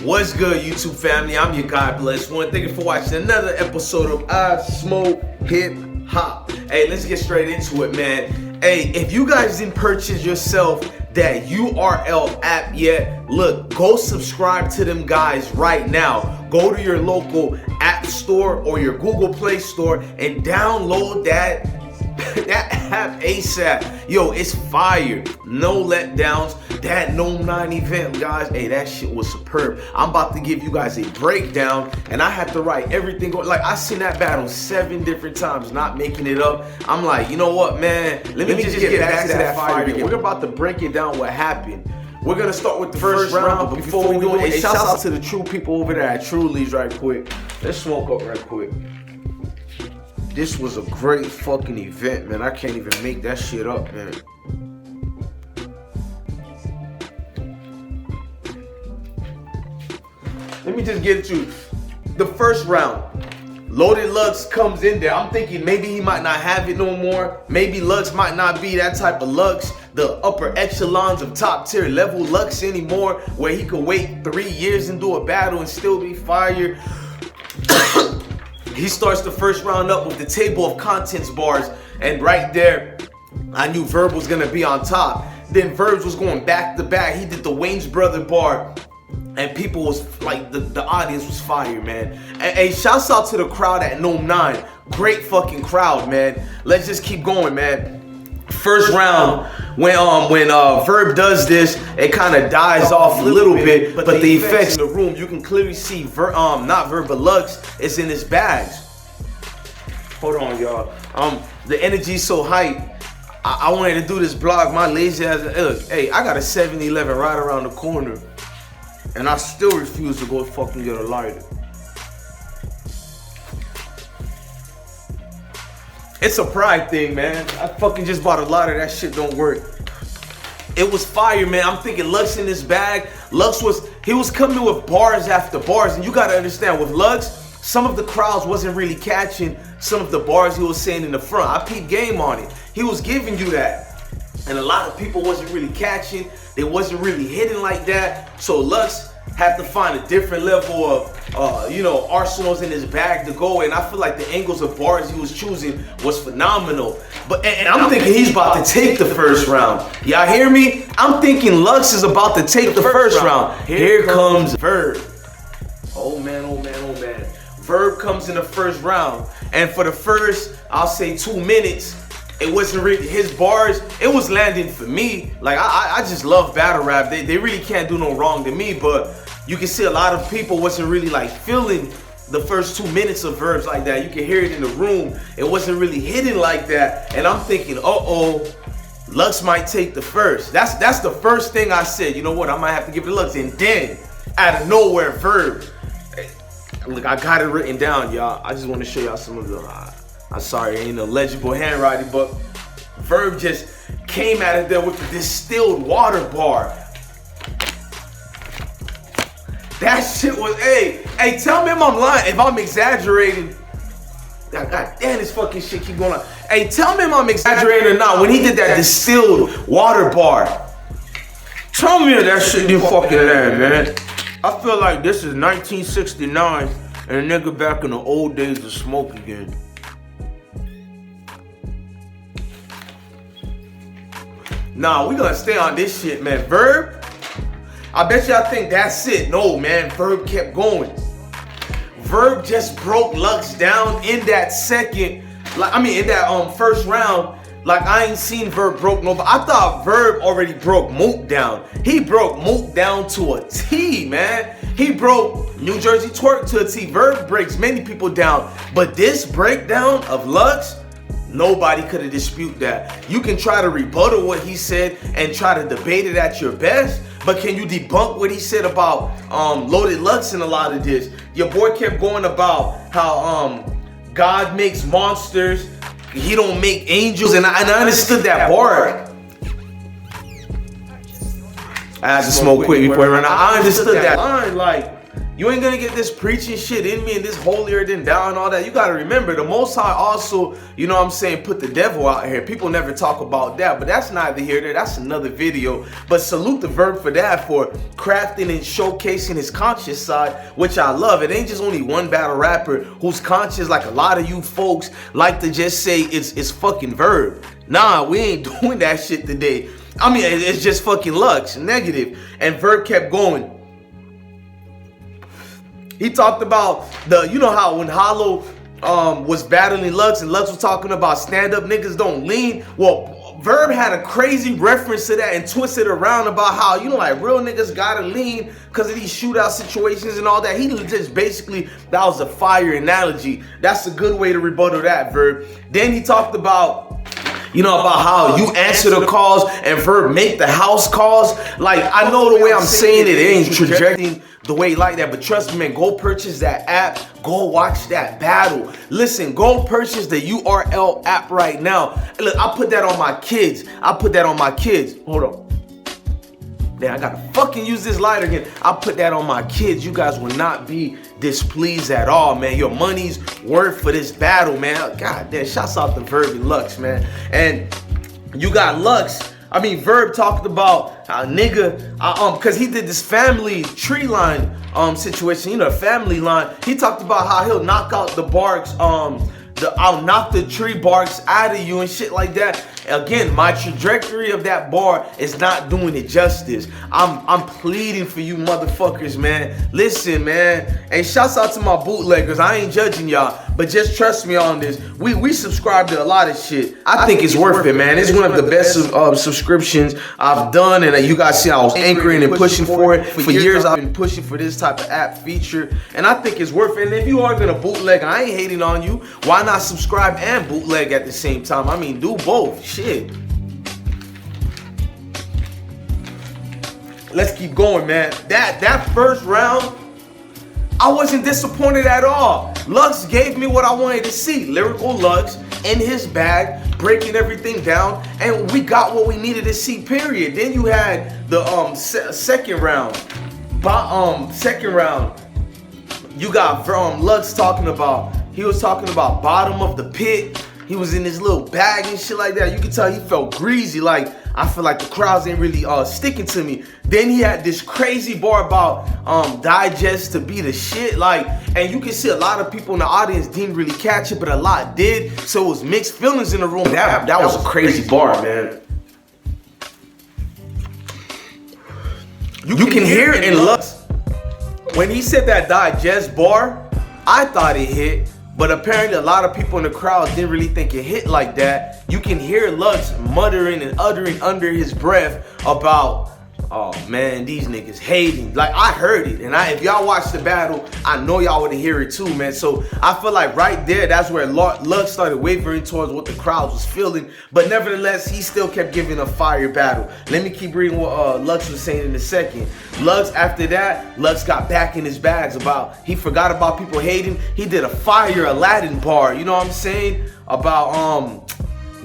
What's good, YouTube family? I'm your God Bless One. Thank you for watching another episode of IsmokeHiphop. Hey, let's get straight into it, man. Hey, if you guys didn't purchase yourself that URL app yet, look, go subscribe to them guys right now. Go to your local app store or your Google Play Store and download that app ASAP. Yo, it's fire. No letdowns. That NOME 9 event, guys, hey, that shit was superb. I'm about to give you guys a breakdown, and I had to write everything. Like, I seen that battle 7 different times, not making it up. I'm like, you know what, man? Let me just get back to that fire again. We're about to break it down what happened. We're gonna start with the first round, but before we do it, hey, shout out to the true people over there at Truly's right quick. Let's smoke up right quick. This was a great fucking event, man. I can't even make that shit up, man. Let me just get into the first round. Loaded Lux comes in there. I'm thinking maybe he might not have it no more. Maybe Lux might not be that type of Lux, the upper echelons of top tier level Lux anymore, where he could wait 3 years and do a battle and still be fire. He starts the first round up with the table of contents bars, and right there, I knew Verb was gonna be on top. Then Verbs was going back to back. He did the Wayne's brother bar, and people was like, the audience was fire, man. Hey, shouts out to the crowd at NOME 9. Great fucking crowd, man. Let's just keep going, man. First round, when Verb does this, it kind of dies off a little bit, but the effects in the room, you can clearly see not Verb, but Lux is in his bags. Hold on, y'all. The energy's so hype. I wanted to do this vlog. My lazy ass. Look, hey, I got a 7-Eleven right around the corner, and I still refuse to go fucking get a lighter. It's a pride thing, man. I fucking just bought a lighter. That shit don't work. It was fire, man. I'm thinking Lux in his bag. Lux was coming with bars after bars, and you gotta understand, with Lux, some of the crowds wasn't really catching some of the bars he was saying in the front. I peeped game on it. He was giving you that, and a lot of people wasn't really catching. They wasn't really hitting like that. So Lux had to find a different level of, arsenals in his bag to go. And I feel like the angles of bars he was choosing was phenomenal. But and I'm thinking he's about to take the first round. Y'all hear me? I'm thinking Lux is about to take the first round. Here comes Verb. Oh man, oh man, oh man. Verb comes in the first round, and for the first, I'll say 2 minutes, it wasn't really his bars. It was landing for me. Like I just love battle rap. They really can't do no wrong to me. But you can see a lot of people wasn't really like feeling the first 2 minutes of Verbs like that. You can hear it in the room. It wasn't really hitting like that. And I'm thinking, Lux might take the first. That's the first thing I said. You know what? I might have to give it to Lux. And then out of nowhere, Verb. Look, I got it written down, y'all. I just want to show y'all some of the. I'm sorry, ain't no legible handwriting, but Verb just came out of there with the distilled water bar. That shit was, hey, tell me if I'm lying, if I'm exaggerating. God damn, this fucking shit keep going on. Hey, tell me if I'm exaggerating or not when he did that distilled water bar. Tell me if that shit didn't fucking land, man. I feel like this is 1969 and a nigga back in the old days of smoke again. Nah, we gonna stay on this shit, man. Verb, I bet y'all think that's it. No, man, Verb kept going. Verb just broke Lux down in that second, in that first round. Like, I ain't seen Verb broke nobody. I thought Verb already broke Mook down. He broke Mook down to a T, man. He broke New Jersey Twerk to a T. Verb breaks many people down. But this breakdown of Lux, nobody could have disputed that. You can try to rebuttal what he said and try to debate it at your best, but can you debunk what he said about Loaded Lux in a lot of this? Your boy kept going about how God makes monsters, he don't make angels, and I understood that bar. I had to smoke quick before I run out. I understood that line, like, You ain't gonna get this preaching shit in me and this holier than thou and all that. You gotta remember, the Most High also, you know what I'm saying, put the devil out here. People never talk about that, but that's neither here nor there. That's another video. But salute the Verb for that, for crafting and showcasing his conscious side, which I love. It ain't just only one battle rapper who's conscious, like a lot of you folks like to just say it's fucking Verb. Nah, we ain't doing that shit today. I mean, it's just fucking Lux, negative. And Verb kept going. He talked about you know how when Hollow was battling Lux and Lux was talking about stand-up niggas don't lean. Well, Verb had a crazy reference to that and twisted around about how, you know, like real niggas gotta lean because of these shootout situations and all that. He just basically, that was a fire analogy. That's a good way to rebuttal that, Verb. Then he talked about, you know, about how you answer the calls and Verb make the house calls. Like, I know the way I'm saying it ain't trajecting the way like that, but trust me, man, go purchase that app. Go watch that battle. Listen, go purchase the URL app right now. Look, I put that on my kids. I put that on my kids. Hold on. Damn, I gotta fucking use this lighter again. I put that on my kids. You guys will not be displeased at all, man. Your money's worth for this battle, man. God damn, shouts out to Verb and Lux, man. And you got Lux. I mean, Verb talked about a nigga, cause he did this family tree line situation, you know, family line. He talked about how he'll knock out the barks, I'll knock the tree barks out of you and shit like that. Again, my trajectory of that bar is not doing it justice. I'm pleading for you motherfuckers, man. Listen, man. And shouts out to my bootleggers. I ain't judging y'all, but just trust me on this. We subscribe to a lot of shit. I think it's worth it, man. It's one of the best subscriptions I've done, and you guys see I was anchoring and pushing for it. For years I've been pushing for this type of app feature, and I think it's worth it. And if you are gonna bootleg, I ain't hating on you. Why not subscribe and bootleg at the same time? I mean, do both. Shit. Let's keep going, man. That first round, I wasn't disappointed at all. Lux gave me what I wanted to see. Lyrical Lux in his bag, breaking everything down, and we got what we needed to see, period. Then you had the second round. You got Lux talking about, he was talking about bottom of the pit. He was in his little bag and shit like that. You could tell he felt greasy. Like, I feel like the crowds ain't really sticking to me. Then he had this crazy bar about digest to be the shit. Like, and you can see a lot of people in the audience didn't really catch it, but a lot did. So it was mixed feelings in the room. That was a crazy bar, man. You can hear it in Lux. When he said that digest bar, I thought it hit. But apparently a lot of people in the crowd didn't really think it hit like that. You can hear Lux muttering and uttering under his breath about, oh man, these niggas hating. Like, I heard it, and if y'all watch the battle, I know y'all would hear it too, man. So I feel like right there, that's where Lux started wavering towards what the crowd was feeling. But nevertheless, he still kept giving a fire battle. Let me keep reading what Lux was saying in a second. Lux, after that, Lux got back in his bags about, he forgot about people hating. He did a fire Aladdin bar, you know what I'm saying? About,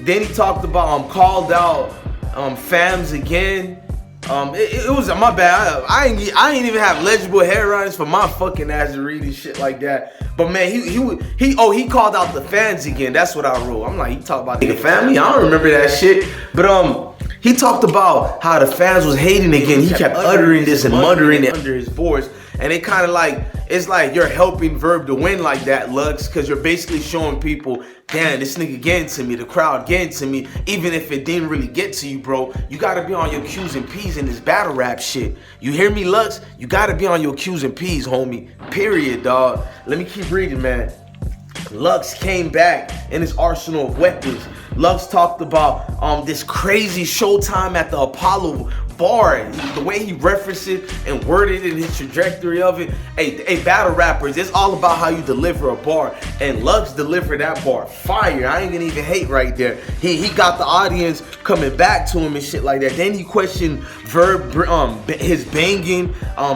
then he talked about, called out fams again. It was my bad. I ain't even have legible headlines for my fucking ass to read and shit like that. But man, he called out the fans again. That's what I wrote. I'm like, he talked about the family. I don't remember that shit. But he talked about how the fans was hating again. He kept uttering this and muttering it under his voice. And it kind of like, it's like you're helping Verb to win like that, Lux, because you're basically showing people, damn, this nigga getting to me, the crowd getting to me. Even if it didn't really get to you, bro, you gotta be on your Q's and P's in this battle rap shit. You hear me, Lux? You gotta be on your Q's and P's, homie. Period, dog. Let me keep reading, man. Lux came back in his arsenal of weapons. Lux talked about this crazy showtime at the Apollo bar. The way he referenced it and worded it in his trajectory of it. Hey, battle rappers, it's all about how you deliver a bar. And Lux delivered that bar fire. I ain't gonna even hate right there. He got the audience coming back to him and shit like that. Then he questioned Verb, his banging.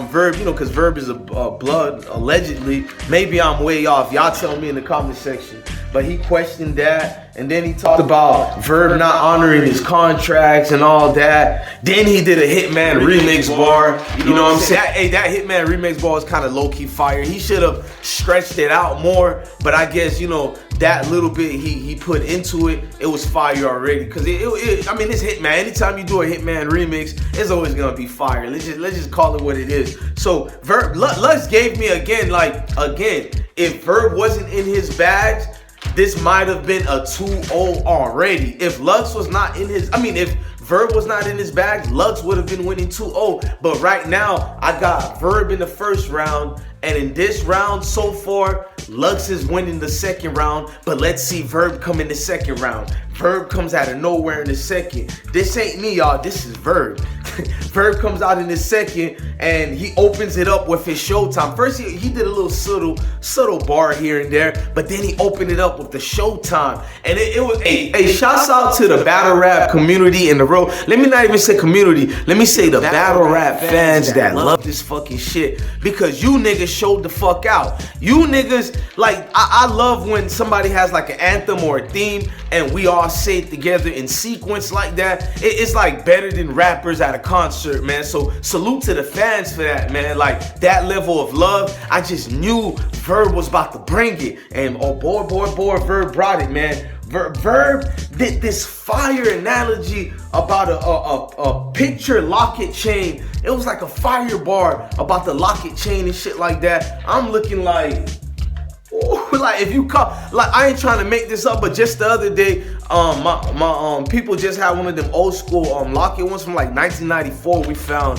Verb, you know, because Verb is a blood, allegedly. Maybe I'm way off. Y'all tell me in the comment section. But he questioned that. And then he talked about Verb not honoring his contracts and all that. Then he did a Hitman remix bar. You know what I'm saying? That Hitman remix bar was kind of low-key fire. He should have stretched it out more. But I guess, you know, that little bit he put into it, it was fire already. Cause I mean, it's Hitman. Anytime you do a Hitman remix, it's always gonna be fire. Let's just call it what it is. So Verb, Lux gave me again, if Verb wasn't in his bags, this might have been a 2-0 already. If Lux was not in his, if Verb was not in his bag, Lux would have been winning 2-0. But right now, I got Verb in the first round. And in this round so far, Lux is winning the second round. But let's see Verb come in the second round. Verb comes out of nowhere in the second. This ain't me, y'all. This is Verb. Verb comes out in the second and he opens it up with his Showtime. First, he did a little subtle bar here and there, but then he opened it up with the Showtime. And it was a shouts out to the battle rap community in the road. Let me not even say community. Let me say the battle rap fans that love this fucking shit, because you niggas showed the fuck out. You niggas, like, I love when somebody has like an anthem or a theme and we all say it together in sequence like that. It's like better than rappers at a concert, man. So salute to the fans for that, man. Like, that level of love, I just knew Verb was about to bring it. And oh boy, Verb brought it, man. Verb did this fire analogy about a picture locket chain. It was like a fire bar about the locket chain and shit like that. I'm looking like, ooh, like if you call, like, I ain't trying to make this up, but just the other day, my people just had one of them old school locket ones from like 1994. We found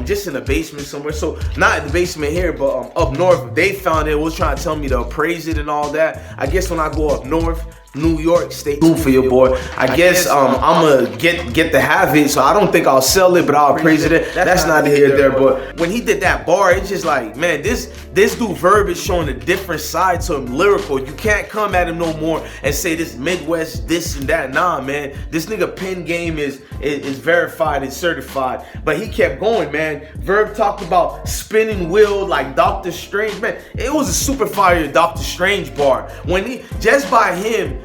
just in the basement somewhere. So not in the basement here, but up north. They found it. Was trying to tell me to appraise it and all that. I guess when I go up north, New York, stay tuned for your boy. I guess I'm gonna get to have it, so I don't think I'll sell it, but I'll praise it. That's not here there. But when he did that bar, it's just like, man, this dude Verb is showing a different side to him, lyrical. You can't come at him no more and say this Midwest, this and that. Nah, man, this nigga pen game is verified and certified. But he kept going, man. Verb talked about spinning wheel like Doctor Strange, man. It was a super fire Doctor Strange bar. When he, just by him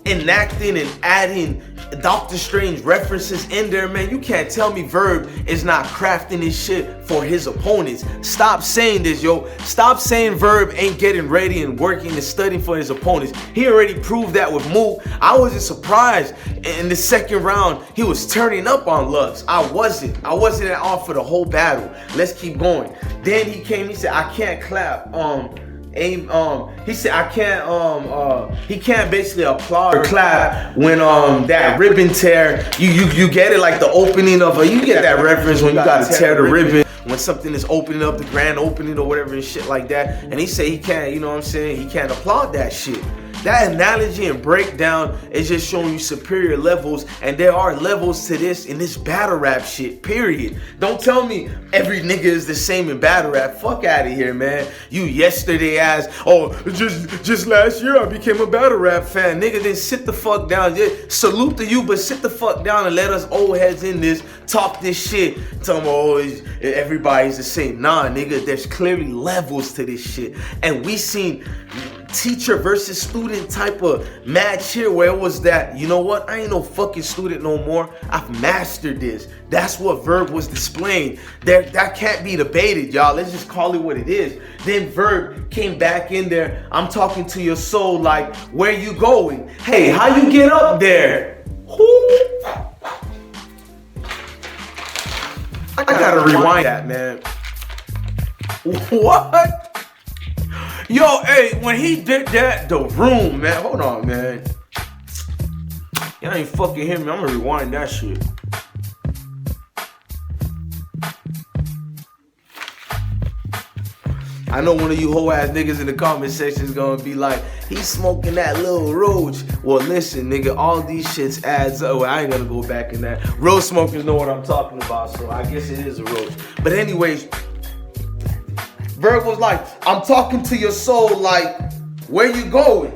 enacting and adding Doctor Strange references in there, man, you can't tell me Verb is not crafting this shit for his opponents. Stop saying this, yo. Stop saying Verb ain't getting ready and working and studying for his opponents. He already proved that with Mook. I wasn't surprised in the second round he was turning up on Lux. I wasn't at all for the whole battle. Let's keep going. Then he came, he said, I can't clap. He said I can't he can't basically applaud or clap when that ribbon tear, you get it, like the opening of you get that reference when you gotta tear the ribbon, when something is opening up, the grand opening or whatever and shit like that. And he said he can't, you know what I'm saying, he can't applaud that shit. That analogy and breakdown is just showing you superior levels, and there are levels to this in this battle rap shit, period. Don't tell me every nigga is the same in battle rap. Fuck out of here, man. You yesterday ass, just last year I became a battle rap fan. Nigga, then sit the fuck down. Salute to you, but sit the fuck down and let us old heads in this talk this shit. Tell me, everybody's the same. Nah, nigga, there's clearly levels to this shit. And we seen teacher versus student type of match here where it was that, you know what, I ain't no fucking student no more. I've mastered this. That's what Verb was displaying. That can't be debated, y'all. Let's just call it what it is. Then Verb came back in there. I'm talking to your soul like, where you going? Hey, how you get up there? I gotta rewind that, man. What? Yo, hey, when he did that, the room, man. Hold on, man. Y'all ain't fucking hear me. I'm gonna rewind that shit. I know one of you hoe ass niggas in the comment section is gonna be like, he's smoking that little roach. Well, listen, nigga, all these shits adds up. Well, I ain't gonna go back in that. Roach smokers know what I'm talking about, so I guess it is a roach. But anyways, Verb was like, I'm talking to your soul like, where you going?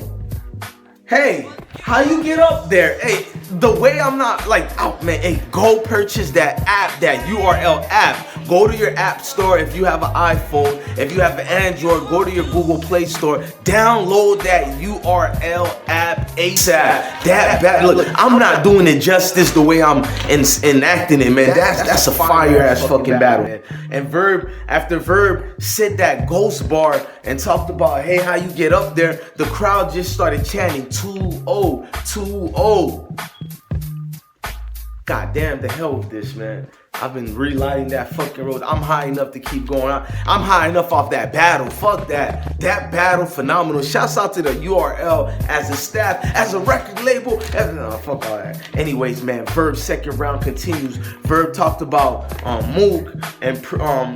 Hey, how you get up there? Hey, the way I'm not like, oh man, hey, go purchase that app, that URL app. Go to your app store if you have an iPhone. If you have an Android, go to your Google Play Store. Download that URL app ASAP. Look, I'm not doing it justice the way I'm enacting it, man. That's a fire ass fucking battle, man. And Verb, after Verb said that ghost bar and talked about, hey, how you get up there, the crowd just started chanting 2-0, 2-0. God damn, the hell with this, man. I've been relighting that fucking road. I'm high enough to keep going on. I'm high enough off that battle. Fuck that. That battle, phenomenal. Shouts out to the URL as a staff, as a record label. Fuck all that. Anyways, man, Verb's second round continues. Verb talked about Mook, and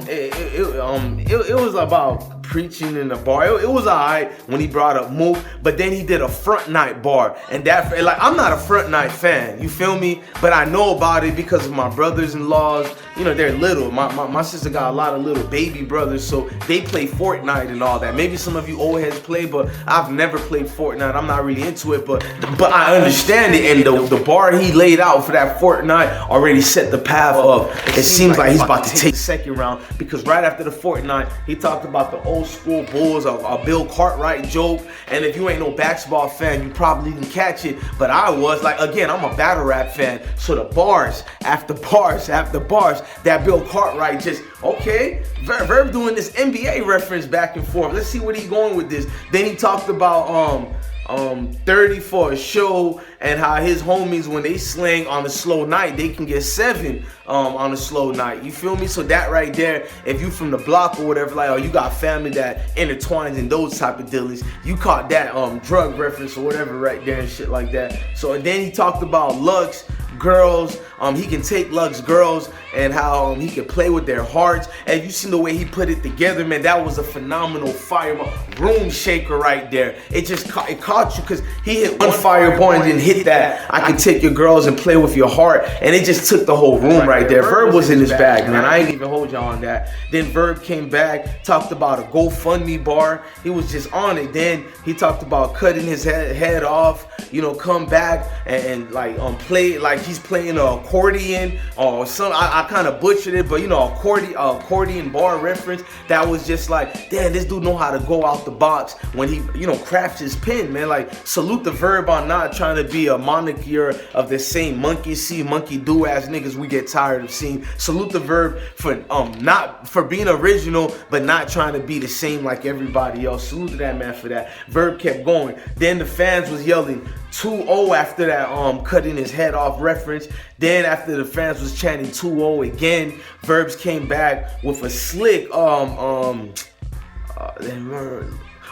it was about preaching in the bar. It was alright when he brought up Mook, but then he did a front night bar, and that, like, I'm not a front night fan, you feel me? But I know about it because of my brothers-in-law. You know, they're little. My sister got a lot of little baby brothers, so they play Fortnite and all that. Maybe some of you old heads play, but I've never played Fortnite. I'm not really into it, but I understand it. And the bar he laid out for that Fortnite already set the path of. It seems like he's about to take the second round, because right after the Fortnite, he talked about the old school Bulls, a Bill Cartwright joke. And if you ain't no basketball fan, you probably didn't catch it, but I was. Like, again, I'm a battle rap fan, so the bars after bars after bars, that Bill Cartwright just, okay, Verb doing this NBA reference back and forth. Let's see what he's going with this. Then he talked about 30 for a show, and how his homies, when they slang on a slow night, they can get 7 on a slow night. You feel me? So that right there, if you from the block or whatever, like, oh, you got family that intertwines in those type of dealings, you caught that drug reference or whatever right there and shit like that. So, and then he talked about Lux girls, he can take Lux girls, and how he can play with their hearts. And you seen the way he put it together, man. That was a phenomenal fire room shaker right there. It just caught you, because he hit one fireball and then hit that I can take your girls and play with your heart, and it just took the whole room right there. Verb was in his bag, man. I ain't even hold y'all on that. Then Verb came back, talked about a GoFundMe bar. He was just on it. Then he talked about cutting his head off, you know, come back and like play like he's playing an accordion or some. I kind of butchered it, but you know, accordion bar reference. That was just like, damn, this dude know how to go out the box when he, you know, crafts his pen, man. Like, salute the Verb on not trying to be a moniker of the same monkey see, monkey do ass niggas we get tired of seeing. Salute the Verb for not for being original, but not trying to be the same like everybody else. Salute to that man for that. Verb kept going. Then the fans was yelling 2-0 after that cutting his head off reference. Then after the fans was chanting 2-0 again, Verbs came back with a slick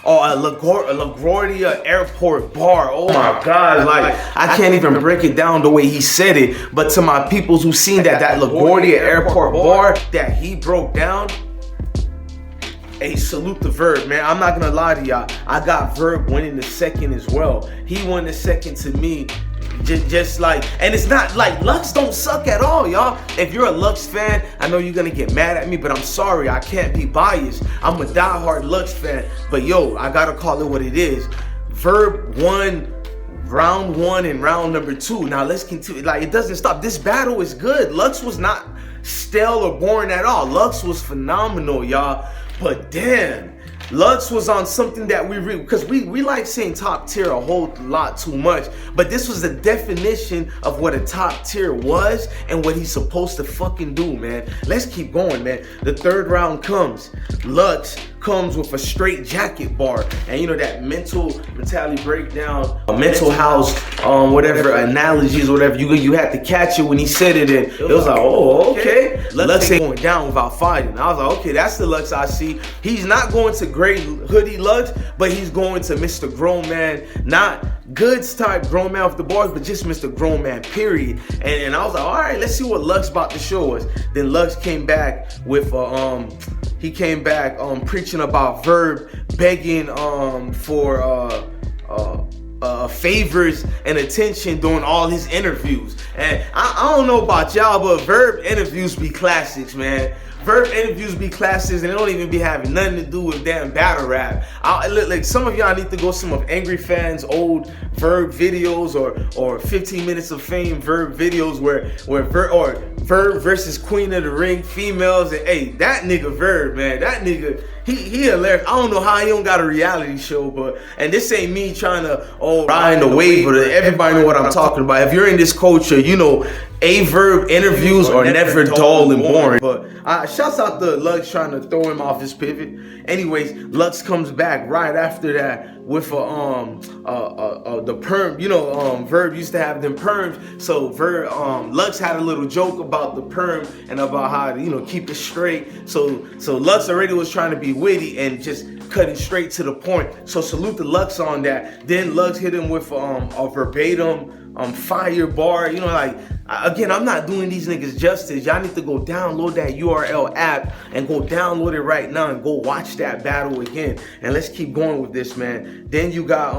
LaGuardia Airport bar. Oh my God, like, I can't even break it down the way he said it. But to my peoples who seen that LaGuardia Airport bar that he broke down, hey, salute the Verb, man. I'm not gonna lie to y'all. I got Verb winning the second as well. He won the second to me. Just like, and it's not like Lux don't suck at all, y'all. If you're a Lux fan, I know you're gonna get mad at me, but I'm sorry, I can't be biased. I'm a diehard Lux fan, but yo, I gotta call it what it is. Verb won round 1 and round number 2. Now let's continue. Like, it doesn't stop. This battle is good. Lux was not stale or boring at all. Lux was phenomenal, y'all. But damn, Lux was on something that because we like saying top tier a whole lot too much, but this was the definition of what a top tier was and what he's supposed to fucking do, man. Let's keep going, man. The third round comes. Lux comes with a straight jacket bar, and you know that mentality breakdown, mental house, whatever analogies, whatever, you had to catch it when he said it, and it was like, oh, okay. Lux ain't going down without fighting. I was like, okay, that's the Lux I see. He's not going to great hoodie Lux, but he's going to Mr. Grown Man, not goods type grown man with the bars, but just Mr. Grown Man, period. And I was like, all right, let's see what Lux about to show us. Then Lux came back with he came back preaching about Verb begging for favors and attention during all his interviews. And I don't know about y'all, but Verb interviews be classics, man. Verb interviews be classes and they don't even be having nothing to do with damn battle rap. Like some of y'all need to go some of Angry Fans old Verb videos or 15 Minutes of Fame Verb videos where Verb versus Queen of the Ring females, and hey, that nigga Verb, man, that nigga, he hilarious. I don't know how he don't got a reality show, and this ain't me trying to ride the wave, but everybody know what I'm talking about. If you're in this culture, you know Verb interviews are never dull and boring. But shouts out to Lux trying to throw him off his pivot. Anyways, Lux comes back right after that with the perm. You know, Verb used to have them perms. So Lux had a little joke about the perm and about how to, you know, keep it straight. So Lux already was trying to be witty and just cutting straight to the point. So salute to Lux on that. Then Lux hit him with a verbatim fire bar. You know, like, again, I'm not doing these niggas justice. Y'all need to go download that URL app and go download it right now and go watch that battle again. And let's keep going with this, man. Then you got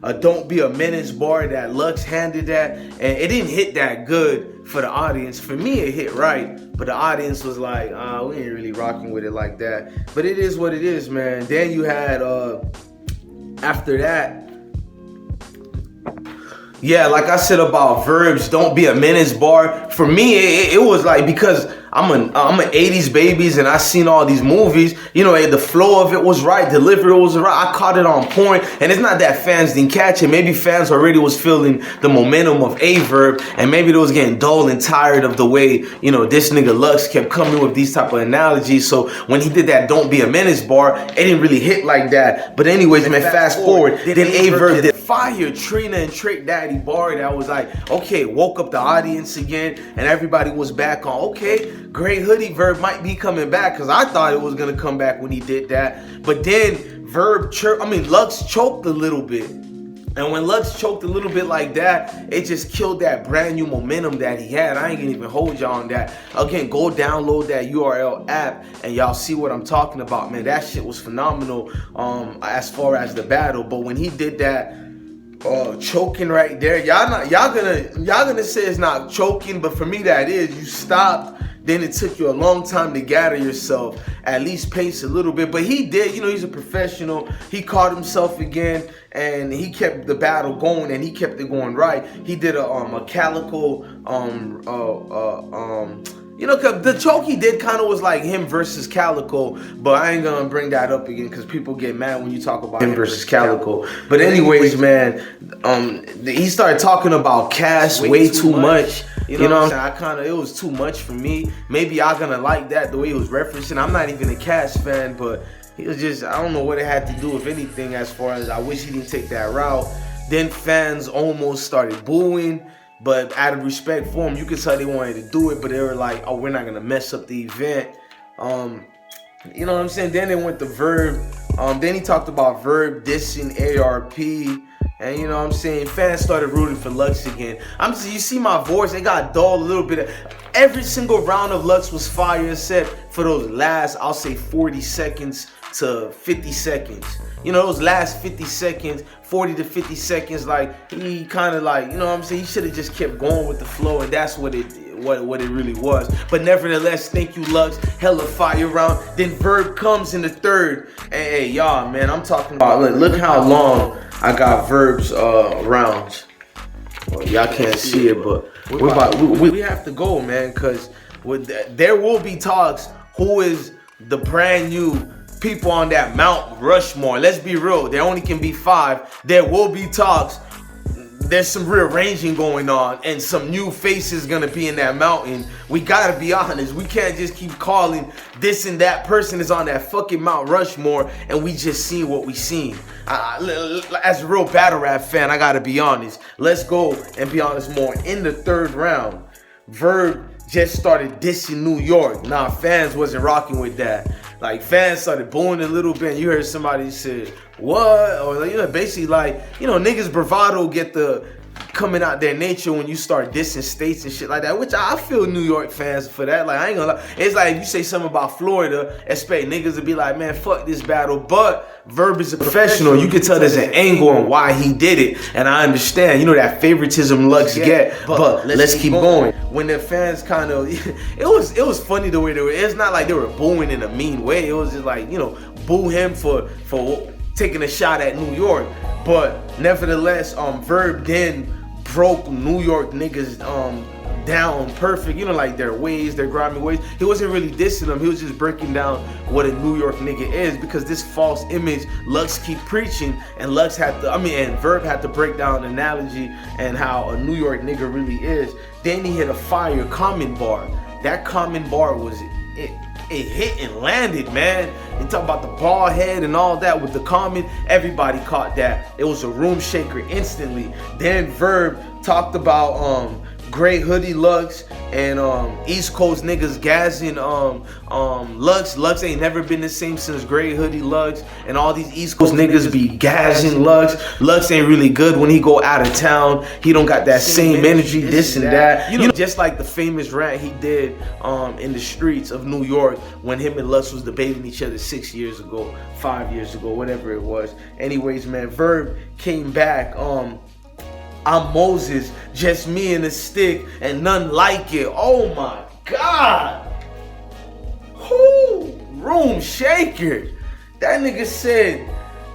a Don't Be a Menace bar that Lux handed that, and it didn't hit that good for the audience. For me, it hit right, but the audience was like, we ain't really rocking with it like that. But it is what it is, man. Then you had after that, yeah, like I said about Verb's Don't Be a Menace bar, for me it was like, because I'm an 80s babies and I seen all these movies, you know, the flow of it was right, delivery was right, I caught it on point, and it's not that fans didn't catch it. Maybe fans already was feeling the momentum of Verb, and maybe they was getting dull and tired of the way, you know, this nigga Lux kept coming with these type of analogies. So when he did that Don't Be a Menace bar, it didn't really hit like that. But anyways, man, fast forward, then Verb did fire Trina and Trick Daddy bar that was like, okay, woke up the audience again, and everybody was back on, okay, Great Hoodie Verb might be coming back, because I thought it was gonna come back when he did that. But then Lux choked a little bit. And when Lux choked a little bit like that, it just killed that brand new momentum that he had. I ain't gonna even hold y'all on that. Again, go download that URL app and y'all see what I'm talking about, man. That shit was phenomenal as far as the battle. But when he did that choking right there, y'all gonna say it's not choking, but for me that is. You stopped, then it took you a long time to gather yourself, at least pace a little bit. But he did, you know, he's a professional. He caught himself again, and he kept the battle going, and he kept it going right. He did a Calico, you know, cause the choke he did kind of was like him versus Calico, but I ain't gonna bring that up again because people get mad when you talk about him versus Calico. But anyways, man, he started talking about Cass way too much. You know what I'm saying? It was too much for me. Maybe y'all gonna like that, the way he was referencing. I'm not even a Cass fan, but he was just, I don't know what it had to do with anything, as far as I wish he didn't take that route. Then fans almost started booing. But out of respect for him, you could tell they wanted to do it, but they were like, oh, we're not gonna mess up the event. You know what I'm saying? Then they went to Verb. Then he talked about Verb dissing ARP. And you know what I'm saying? Fans started rooting for Lux again. You see my voice, it got dull a little bit. Every single round of Lux was fire, except for those last, I'll say 40 seconds to 50 seconds. You know, those last 50 seconds, 40 to 50 seconds, like, he kind of like, you know what I'm saying? He should have just kept going with the flow, and that's what it really was. But nevertheless, thank you, Lux. Hella fire round. Then Verb comes in the third. Hey, y'all, man, I'm talking about, look how long I got Verb's rounds. Well, y'all can't see it, but we have to go, man, because there will be talks who is the brand new people on that Mount Rushmore. Let's be real, there only can be 5. There will be talks. There's some rearranging going on, and some new faces gonna be in that mountain. We gotta be honest. We can't just keep calling this and that person is on that fucking Mount Rushmore, and we just seen what we seen. As a real battle rap fan, I gotta be honest. Let's go and be honest more. In the third round, Verb just started dissing New York. Nah, fans wasn't rocking with that. Like, fans started booing a little bit, and you heard somebody say, what? Or, you know, basically like, you know, niggas bravado get the coming out their nature when you start dissing states and shit like that, which I feel New York fans for that. Like, I ain't gonna lie. It's like if you say something about Florida, expect niggas to be like, man, fuck this battle. But Verb is a professional. You can tell there's an angle on why he did it. And I understand, you know, that favoritism Lux get, but let's keep going. When the fans kind of, it was funny the way they were. It's not like they were booing in a mean way. It was just like, you know, boo him for taking a shot at New York. But nevertheless, Verb then broke New York niggas down perfect, you know, like their ways, their grimy ways. He wasn't really dissing them. He was just breaking down what a New York nigga is, because this false image Lux keep preaching, and Lux had to, and Verb had to break down an analogy and how a New York nigga really is. Then he hit a fire Common bar. That Common bar was it hit and landed, man. You talk about the bald head and all that with the Common. Everybody caught that. It was a room shaker instantly. Then Verb talked about Gray Hoodie Lux and East Coast niggas gassing Lux. Lux ain't never been the same since Gray Hoodie Lux, and all these East Coast niggas be gassing Lux. Lux ain't really good when he go out of town. He don't got that same energy, this and that. You know, just like the famous rant he did in the streets of New York when him and Lux was debating each other 6 years ago, 5 years ago, whatever it was. Anyways, man, Verb came back. I'm Moses, just me and a stick, and none like it. Oh my God. Whoo, room shaker. That nigga said,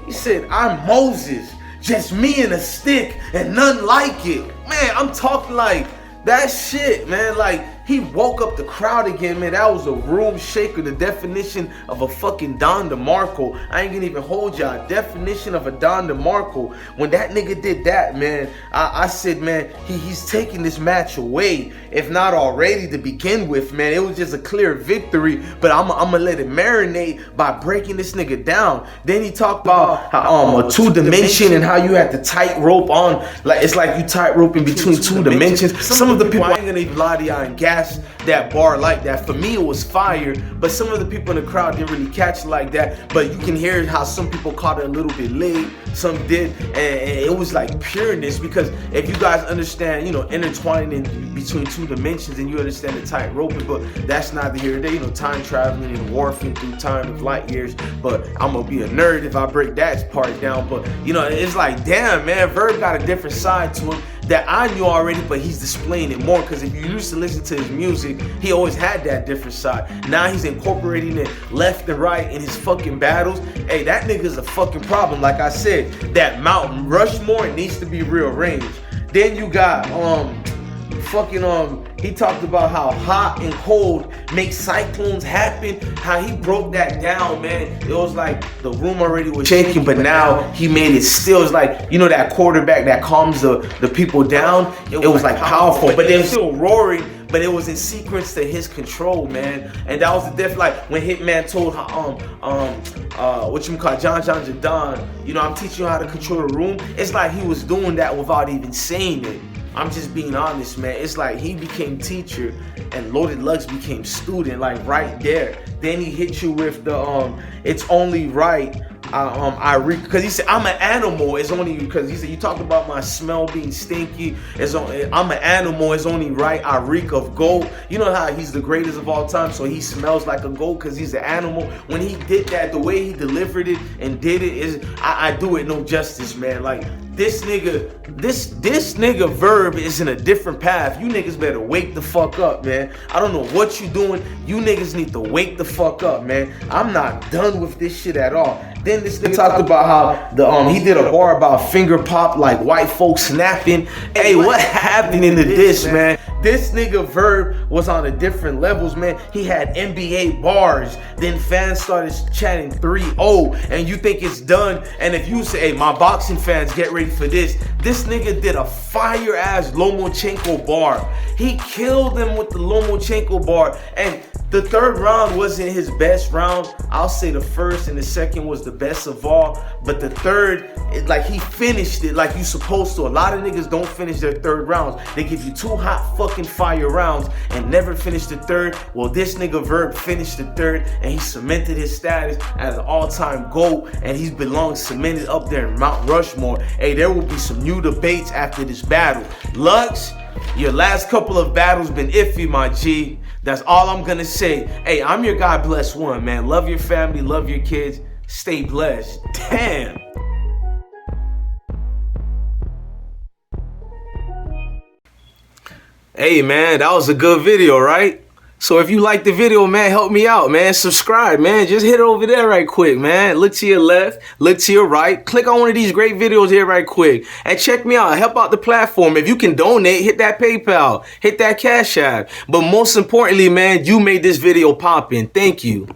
he said, I'm Moses, just me and a stick, and none like it. Man, I'm talking like that shit, man. Like, he woke up the crowd again, man. That was a room shaker. The definition of a fucking Don DeMarco. I ain't gonna even hold y'all. Definition of a Don DeMarco. When that nigga did that, man, I said, man, he's taking this match away, if not already to begin with, man. It was just a clear victory, but I'm gonna let it marinate by breaking this nigga down. Then he talked about how, a two-dimension and how you had to tightrope on, like it's like you tightroping between two dimensions. Some of the people, I ain't gonna even lie to y'all and gas that bar like that. For me, it was fire, but some of the people in the crowd didn't really catch it like that. But you can hear how some people caught it a little bit late, some did, and it was like pureness. Because if you guys understand, you know, intertwining in between two dimensions, and you understand the tight roping, but that's neither here nor there. You know, time traveling and warping through time of light years. But I'm gonna be a nerd if I break that part down. But you know, it's like, damn, man, Verb got a different side to him that I knew already, but he's displaying it more. Because if you used to listen to his music, he always had that different side. Now he's incorporating it left and right in his fucking battles. Hey, that nigga's a fucking problem. Like I said, that Mountain Rushmore needs to be rearranged. Then you got he talked about how hot and cold make cyclones happen, how he broke that down, man. It was like the room already was shaking, but now he made it still. It's like, you know, that quarterback that calms the people down. It was like powerful, but they're still roaring, but it was in sequence to his control, man. And that was the diff. Like when Hitman told John Jadon, you know, I'm teaching you how to control the room. It's like he was doing that without even saying it. I'm just being honest, man. It's like he became teacher and Loaded Lux became student, like right there. Then he hit you with the it's only right. Because he said I'm an animal. It's only because he said you talked about my smell being stinky. I'm an animal. It's only right. I reek of goat. You know how he's the greatest of all time, so he smells like a goat because he's an animal. When he did that, the way he delivered it and did it is, I do it no justice, man. Like this nigga Verb is in a different path. You niggas better wake the fuck up, man. I don't know what you doing. You niggas need to wake the fuck up, man. I'm not done with this shit at all. Then this nigga talked about how he did a bar about finger pop, like white folks snapping. Hey, what happened into this, man? This nigga Verb was on a different levels, man. He had NBA bars. Then fans started chatting 3-0, and you think it's done. And if you say, hey, my boxing fans, get ready for this. This nigga did a fire-ass Lomachenko bar. He killed them with the Lomachenko bar. And The third round wasn't his best round. I'll say the first and the second was the best of all. But the third, like he finished it like you supposed to. A lot of niggas don't finish their third rounds. They give you 2 hot fucking fire rounds and never finish the third. Well, this nigga Verb finished the third and he cemented his status as an all-time GOAT, and he belongs cemented up there in Mount Rushmore. Hey, there will be some new debates after this battle. Lux, your last couple of battles been iffy, my G. That's all I'm gonna say. Hey, I'm your God bless one, man. Love your family, love your kids. Stay blessed. Damn. Hey, man, that was a good video, right? So if you like the video, man, help me out, man. Subscribe, man. Just hit it over there right quick, man. Look to your left, look to your right. Click on one of these great videos here right quick. And check me out. Help out the platform. If you can donate, hit that PayPal. Hit that Cash App. But most importantly, man, you made this video poppin'. Thank you.